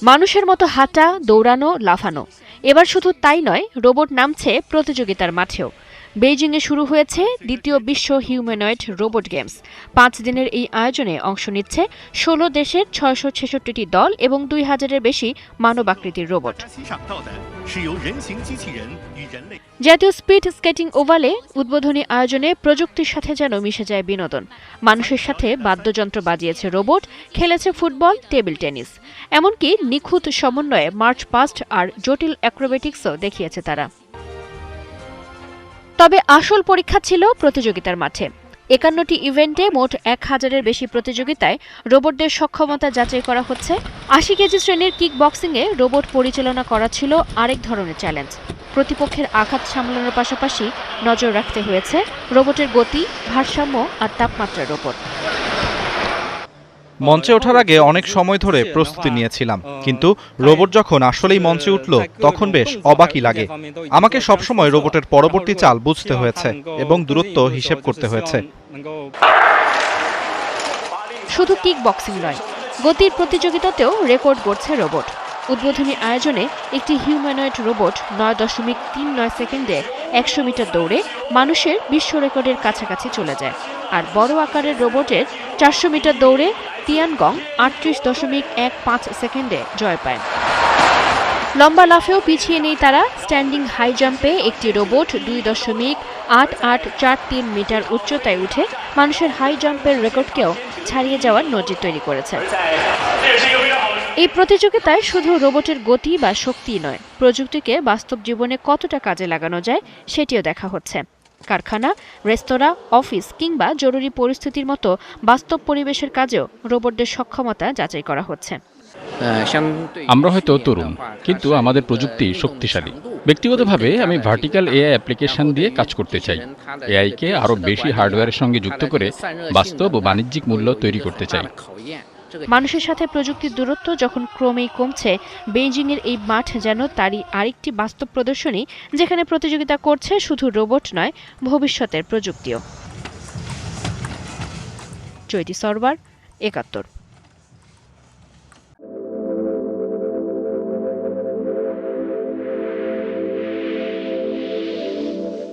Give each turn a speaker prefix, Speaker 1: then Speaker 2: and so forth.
Speaker 1: মানুষের মতো হাঁটা, দৌড়ানো, লাফানো। এবার শুধু তাই নয়, রোবট নামছে প্রতিযোগিতার মাঠেও। বেইজিংয়ে শুরু হয়েছে দ্বিতীয় বিশ্ব হিউম্যানয়েড রোবট গেমস। 5 দিনের এই আয়োজনে অংশ নিচ্ছে 16 দেশের 666টি দল এবং 2000-এর বেশি মানবাকৃতির রোবট। জাতীয় স্পিড স্কেটিং ওভালে উদ্বোধনী আয়োজনে প্রযুক্তির সাথে যেন মিশে যায় বিনোদন। মানুষের সাথে বাদ্যযন্ত্র বাজিয়েছে রোবট, খেলেছে ফুটবল, টেবিল টেনিস, এমনকি নিখুঁত সমন্বয়ে মার্চ পাস্ট আর জটিল অ্যাক্রোবেটিক্সও দেখিয়েছে তারা। তবে আসল পরীক্ষা ছিল প্রতিযোগিতার মাঠে। 51টি ইভেন্টে মোট 1000-এর বেশি প্রতিযোগিতায় রোবটদের সক্ষমতা যাচাই করা হচ্ছে। 80 কেজি শ্রেণীর কিক বক্সিংয়ে রোবট পরিচালনা করা ছিল আরেক ধরনের চ্যালেঞ্জ। প্রতিপক্ষের আঘাত সামলানোর পাশাপাশি নজর রাখতে হয়েছে রোবটের গতি, ভারসাম্য আর তাপমাত্রার ওপর।
Speaker 2: মঞ্চে ওঠার আগে অনেক সময় ধরে প্রস্তুতি নিয়েছিলাম, কিন্তু রোবট যখন আসলেই মঞ্চে উঠল তখন বেশ অবাকই লাগে। আমাকে সবসময় রোবটের পরবর্তী চাল বুঝতে হয়েছে এবং দূরত্ব হিসেব করতে হয়েছে।
Speaker 1: শুধু কিক বক্সিং নয়, গতির প্রতিযোগিতাতেও রেকর্ড গড়ছে রোবট। উদ্বোধনী আয়োজনে একটি হিউম্যানয়েড রোবট 9.39 সেকেন্ডে 100 মিটার দৌড়ে মানুষের বিশ্ব রেকর্ডের কাছাকাছি চলে যায়। আর বড় আকারের রোবটের 400 মিটার দৌড়ে তিয়ানগং 38.15 সেকেন্ডে জয় পায়। লম্বা লাফেও পিছিয়ে নেই তারা। স্ট্যান্ডিং হাই জাম্পে একটি রোবট 2.8843 মিটার উচ্চতায় উঠে মানুষের হাই জাম্পের রেকর্ডকেও ছাড়িয়ে যাওয়ার নজির তৈরি করেছে। এই প্রতিযোগিতায় শুধু রোবটের গতি বা শক্তি নয়, প্রযুক্তিকে বাস্তব জীবনে কতটা কাজে লাগানো যায় সেটিও দেখা হচ্ছে। কারখানা, রেস্তোরাঁ, অফিস কিংবা জরুরি পরিস্থিতির মতো বাস্তব পরিবেশের কাজেও রোবটদের সক্ষমতা যাচাই করা হচ্ছে।
Speaker 3: আমরা হয়তো তরুণ, কিন্তু আমাদের প্রযুক্তি শক্তিশালী। ব্যক্তিগতভাবে আমি ভার্টিক্যাল এআই অ্যাপ্লিকেশন দিয়ে কাজ করতে চাই। এআইকে আরও বেশি হার্ডওয়্যারের সঙ্গে যুক্ত করে বাস্তব ও বাণিজ্যিক মূল্য তৈরি করতে চাই।
Speaker 1: মানুষের সাথে প্রযুক্তির দূরত্ব যখন ক্রমেই কমছে, বেইজিংয়ের এই মাঠ যেন তারই আরেকটি বাস্তব প্রদর্শনী, যেখানে প্রতিযোগিতা করছে শুধু রোবট নয়, ভবিষ্যতের প্রযুক্তিও। চৈতি সরওয়ার, ৭১।